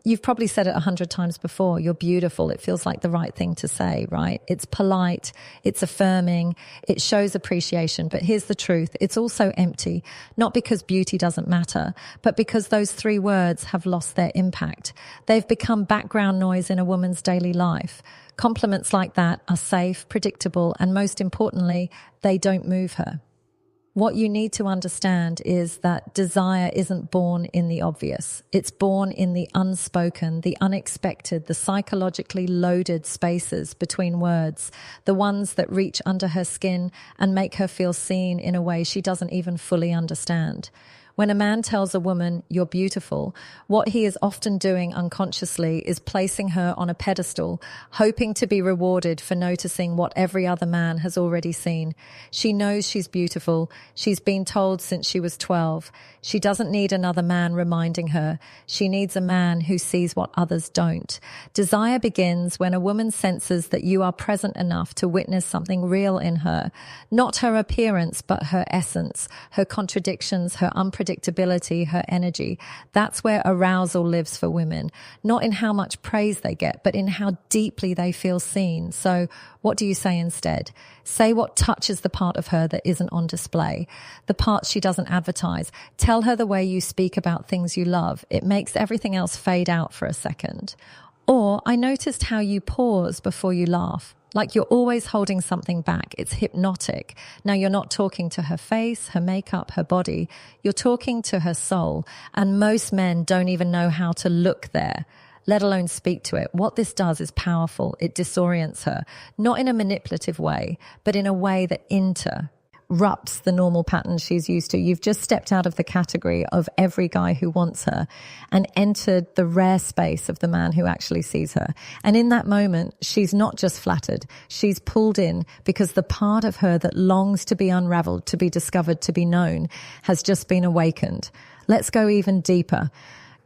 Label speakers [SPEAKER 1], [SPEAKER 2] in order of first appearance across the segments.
[SPEAKER 1] You've probably said it 100 times before. You're beautiful. It feels like the right thing to say, right? It's polite. It's affirming. It shows appreciation. But here's the truth. It's also empty, not because beauty doesn't matter, but because those 3 words have lost their impact. They've become background noise in a woman's daily life. Compliments like that are safe, predictable, and most importantly, they don't move her. What you need to understand is that desire isn't born in the obvious. It's born in the unspoken, the unexpected, the psychologically loaded spaces between words, the ones that reach under her skin and make her feel seen in a way she doesn't even fully understand. When a man tells a woman, "You're beautiful," what he is often doing unconsciously is placing her on a pedestal, hoping to be rewarded for noticing what every other man has already seen. She knows she's beautiful. She's been told since she was 12. She doesn't need another man reminding her. She needs a man who sees what others don't. Desire begins when a woman senses that you are present enough to witness something real in her, not her appearance, but her essence, her contradictions, her unpredictability, her energy. That's where arousal lives for women, not in how much praise they get, but in how deeply they feel seen. So what do you say instead? Say what touches the part of her that isn't on display, the parts she doesn't advertise. Tell her the way you speak about things you love. It makes everything else fade out for a second. Or, I noticed how you pause before you laugh. Like you're always holding something back. It's hypnotic. Now you're not talking to her face, her makeup, her body. You're talking to her soul. And most men don't even know how to look there, let alone speak to it. What this does is powerful. It disorients her, not in a manipulative way, but in a way that interrupts the normal patterns she's used to. You've just stepped out of the category of every guy who wants her and entered the rare space of the man who actually sees her. And in that moment, she's not just flattered. She's pulled in because the part of her that longs to be unraveled, to be discovered, to be known, has just been awakened. Let's go even deeper.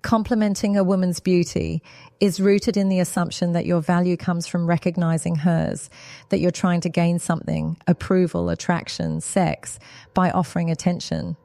[SPEAKER 1] Complimenting a woman's beauty is rooted in the assumption that your value comes from recognizing hers, that you're trying to gain something, approval, attraction, sex, by offering attention.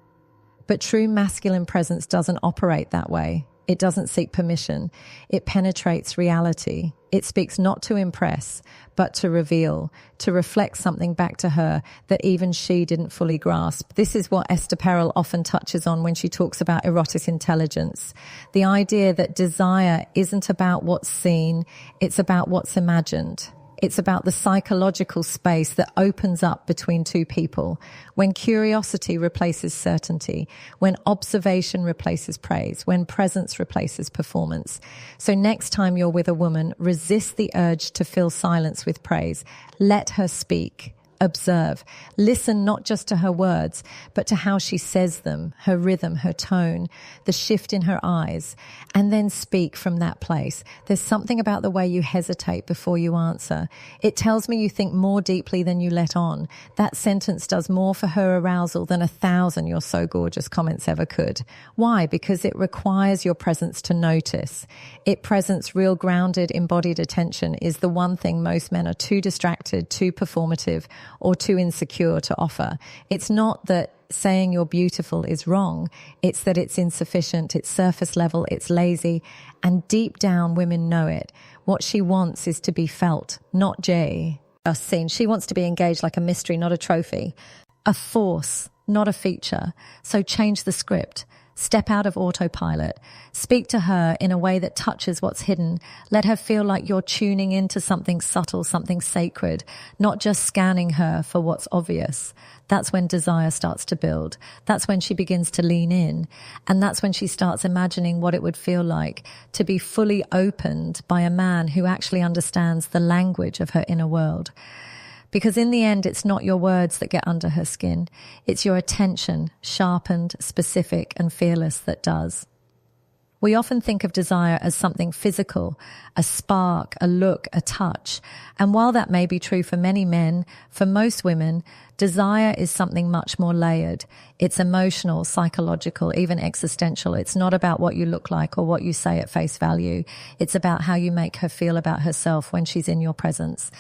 [SPEAKER 1] But true masculine presence doesn't operate that way. It doesn't seek permission. It penetrates reality. It speaks not to impress, but to reveal, to reflect something back to her that even she didn't fully grasp. This is what Esther Perel often touches on when she talks about erotic intelligence. The idea that desire isn't about what's seen, it's about what's imagined. It's about the psychological space that opens up between two people. When curiosity replaces certainty, when observation replaces praise, when presence replaces performance. So next time you're with a woman, resist the urge to fill silence with praise. Let her speak. Observe. Listen not just to her words, but to how she says them, her rhythm, her tone, the shift in her eyes, and then speak from that place. There's something about the way you hesitate before you answer. It tells me you think more deeply than you let on. That sentence does more for her arousal than 1,000 "you're so gorgeous" comments ever could. Why? Because it requires your presence to notice. It presents real grounded, embodied attention is the one thing most men are too distracted, too performative, or too insecure to offer. It's not that saying you're beautiful is wrong. It's that it's insufficient, it's surface level, it's lazy, and deep down women know it. What she wants is to be felt, not just seen. She wants to be engaged like a mystery, not a trophy. A force, not a feature. So change the script. Step out of autopilot. Speak to her in a way that touches what's hidden. Let her feel like you're tuning into something subtle, something sacred, not just scanning her for what's obvious. That's when desire starts to build. That's when she begins to lean in. And that's when she starts imagining what it would feel like to be fully opened by a man who actually understands the language of her inner world. Because in the end, it's not your words that get under her skin. It's your attention, sharpened, specific, and fearless, that does. We often think of desire as something physical, a spark, a look, a touch. And while that may be true for many men, for most women, desire is something much more layered. It's emotional, psychological, even existential. It's not about what you look like or what you say at face value. It's about how you make her feel about herself when she's in your presence.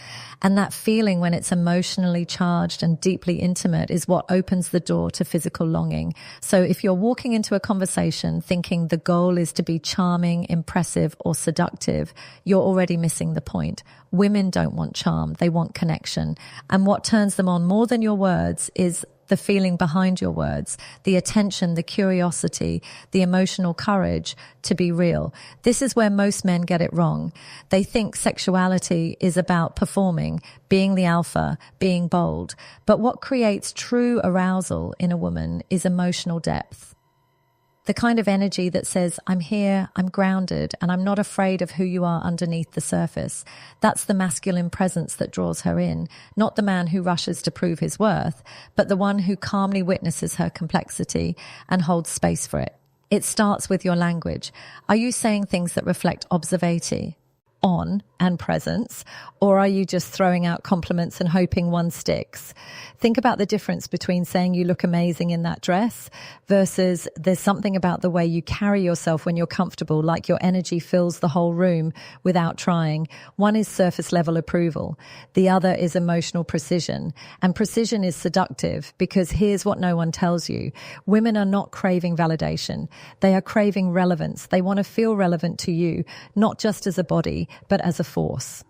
[SPEAKER 1] And that feeling, when it's emotionally charged and deeply intimate, is what opens the door to physical longing. So if you're walking into a conversation thinking the goal is to be charming, impressive, or seductive, you're already missing the point. Women don't want charm. They want connection. And what turns them on more than your words is the feeling behind your words, the attention, the curiosity, the emotional courage to be real. This is where most men get it wrong. They think sexuality is about performing, being the alpha, being bold. But what creates true arousal in a woman is emotional depth. The kind of energy that says, I'm here, I'm grounded, and I'm not afraid of who you are underneath the surface. That's the masculine presence that draws her in, not the man who rushes to prove his worth, but the one who calmly witnesses her complexity and holds space for it. It starts with your language. Are you saying things that reflect observation, on and presence, or are you just throwing out compliments and hoping one sticks? Think about the difference between saying you look amazing in that dress versus there's something about the way you carry yourself when you're comfortable, like your energy fills the whole room without trying. One is surface level approval. The other is emotional precision. And precision is seductive because here's what no one tells you. Women are not craving validation. They are craving relevance. They want to feel relevant to you, not just as a body, but as a force.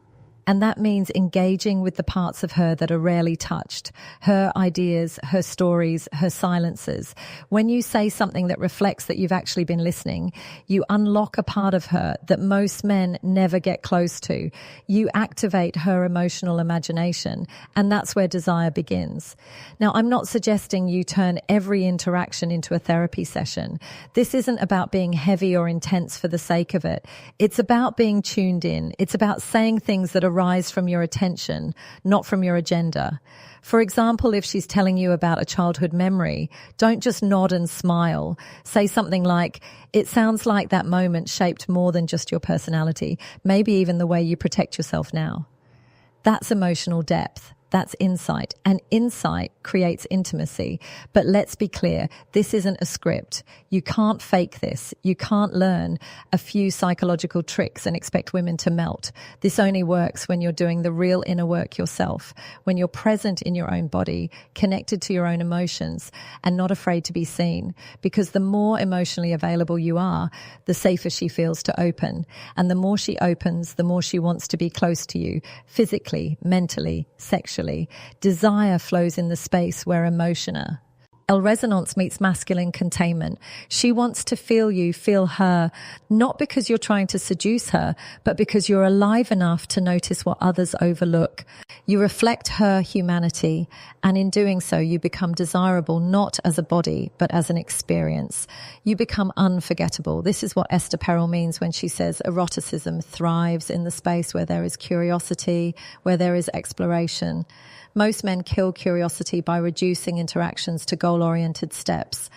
[SPEAKER 1] And that means engaging with the parts of her that are rarely touched, her ideas, her stories, her silences. When you say something that reflects that you've actually been listening, you unlock a part of her that most men never get close to. You activate her emotional imagination, and that's where desire begins. Now, I'm not suggesting you turn every interaction into a therapy session. This isn't about being heavy or intense for the sake of it. It's about being tuned in. It's about saying things that arise from your attention, not from your agenda. For example, if she's telling you about a childhood memory, don't just nod and smile. Say something like, it sounds like that moment shaped more than just your personality, maybe even the way you protect yourself now. That's emotional depth. That's insight, and insight creates intimacy. But let's be clear, this isn't a script. You can't fake this. You can't learn a few psychological tricks and expect women to melt. This only works when you're doing the real inner work yourself, when you're present in your own body, connected to your own emotions, and not afraid to be seen. Because the more emotionally available you are, the safer she feels to open. And the more she opens, the more she wants to be close to you, physically, mentally, sexually. Desire flows in the space where emotion are. Resonance meets masculine containment. She wants to feel you, feel her, not because you're trying to seduce her, but because you're alive enough to notice what others overlook. You reflect her humanity, and in doing so, you become desirable not as a body, but as an experience. You become unforgettable. This is what Esther Perel means when she says eroticism thrives in the space where there is curiosity, where there is exploration. Most men kill curiosity by reducing interactions to goal-oriented steps.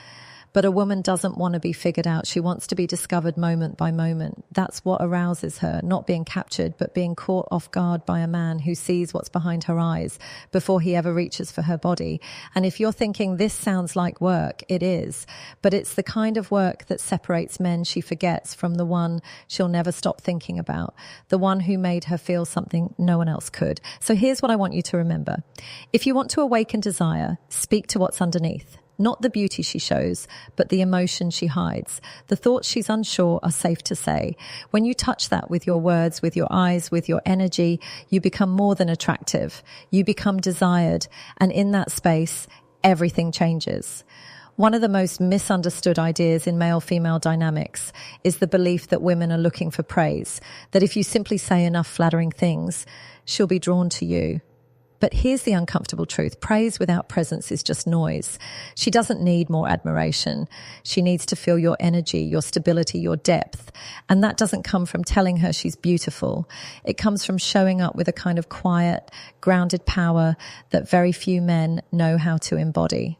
[SPEAKER 1] But a woman doesn't want to be figured out. She wants to be discovered moment by moment. That's what arouses her, not being captured, but being caught off guard by a man who sees what's behind her eyes before he ever reaches for her body. And if you're thinking this sounds like work, it is. But it's the kind of work that separates men she forgets from the one she'll never stop thinking about, the one who made her feel something no one else could. So here's what I want you to remember. If you want to awaken desire, speak to what's underneath. Not the beauty she shows, but the emotion she hides. The thoughts she's unsure are safe to say. When you touch that with your words, with your eyes, with your energy, you become more than attractive. You become desired. And in that space, everything changes. One of the most misunderstood ideas in male-female dynamics is the belief that women are looking for praise, that if you simply say enough flattering things, she'll be drawn to you. But here's the uncomfortable truth. Praise without presence is just noise. She doesn't need more admiration. She needs to feel your energy, your stability, your depth. And that doesn't come from telling her she's beautiful. It comes from showing up with a kind of quiet, grounded power that very few men know how to embody.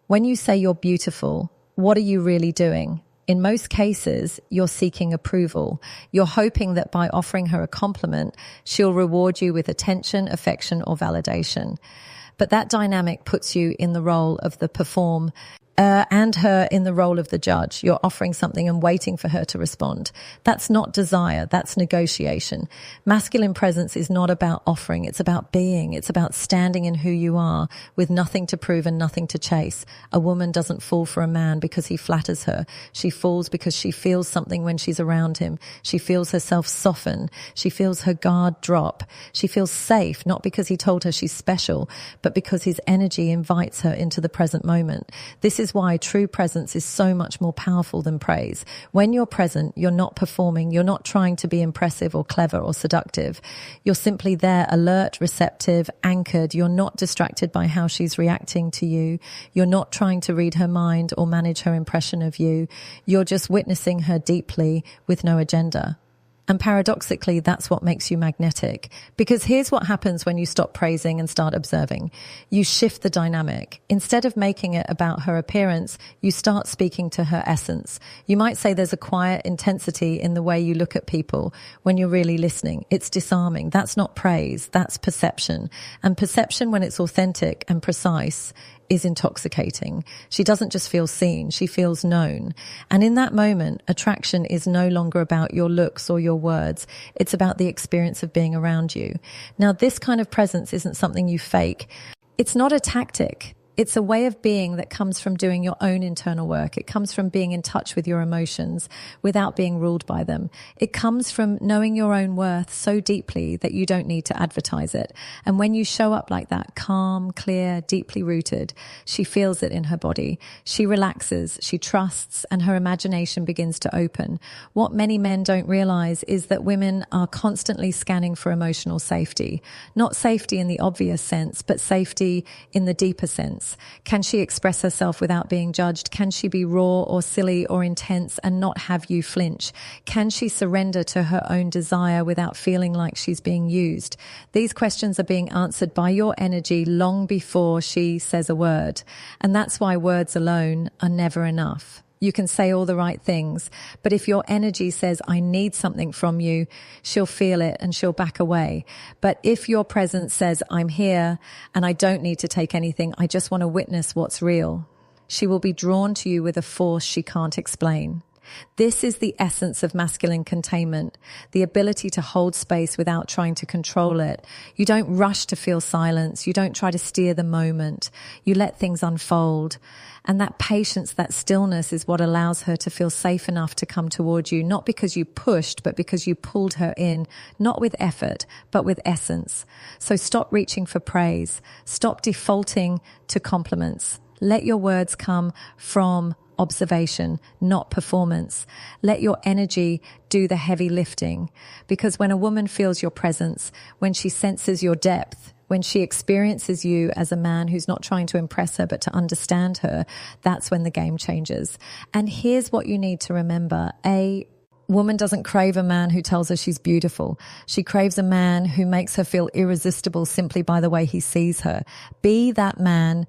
[SPEAKER 1] When you say you're beautiful, what are you really doing? In most cases, you're seeking approval. You're hoping that by offering her a compliment, she'll reward you with attention, affection, or validation. But that dynamic puts you in the role of the perform and her in the role of the judge. You're offering something and waiting for her to respond. That's not desire. That's negotiation. Masculine presence is not about offering. It's about being. It's about standing in who you are with nothing to prove and nothing to chase. A woman doesn't fall for a man because he flatters her. She falls because she feels something when she's around him. She feels herself soften. She feels her guard drop. She feels safe, not because he told her she's special, but because his energy invites her into the present moment. This is why true presence is so much more powerful than praise. When you're present, you're not performing. You're not trying to be impressive or clever or seductive. You're simply there, alert, receptive, anchored. You're not distracted by how she's reacting to you. You're not trying to read her mind or manage her impression of you. You're just witnessing her deeply with no agenda. And paradoxically, that's what makes you magnetic. Because here's what happens when you stop praising and start observing. You shift the dynamic. Instead of making it about her appearance, you start speaking to her essence. You might say there's a quiet intensity in the way you look at people when you're really listening. It's disarming. That's not praise. That's perception. And perception, when it's authentic and precise, is intoxicating. She doesn't just feel seen, she feels known. And in that moment, attraction is no longer about your looks or your words. It's about the experience of being around you. Now, this kind of presence isn't something you fake. It's not a tactic. It's a way of being that comes from doing your own internal work. It comes from being in touch with your emotions without being ruled by them. It comes from knowing your own worth so deeply that you don't need to advertise it. And when you show up like that, calm, clear, deeply rooted, she feels it in her body. She relaxes, she trusts, and her imagination begins to open. What many men don't realize is that women are constantly scanning for emotional safety. Not safety in the obvious sense, but safety in the deeper sense. Can she express herself without being judged? Can she be raw or silly or intense and not have you flinch? Can she surrender to her own desire without feeling like she's being used? These questions are being answered by your energy long before she says a word. And that's why words alone are never enough. You can say all the right things, but if your energy says, I need something from you, she'll feel it and she'll back away. But if your presence says, I'm here and I don't need to take anything, I just want to witness what's real, she will be drawn to you with a force she can't explain. This is the essence of masculine containment, the ability to hold space without trying to control it. You don't rush to feel silence. You don't try to steer the moment. You let things unfold. And that patience, that stillness is what allows her to feel safe enough to come toward you, not because you pushed, but because you pulled her in, not with effort, but with essence. So stop reaching for praise. Stop defaulting to compliments. Let your words come from observation, not performance. Let your energy do the heavy lifting. Because when a woman feels your presence, when she senses your depth, when she experiences you as a man who's not trying to impress her but to understand her, that's when the game changes. And here's what you need to remember. A woman doesn't crave a man who tells her she's beautiful. She craves a man who makes her feel irresistible simply by the way he sees her. Be that man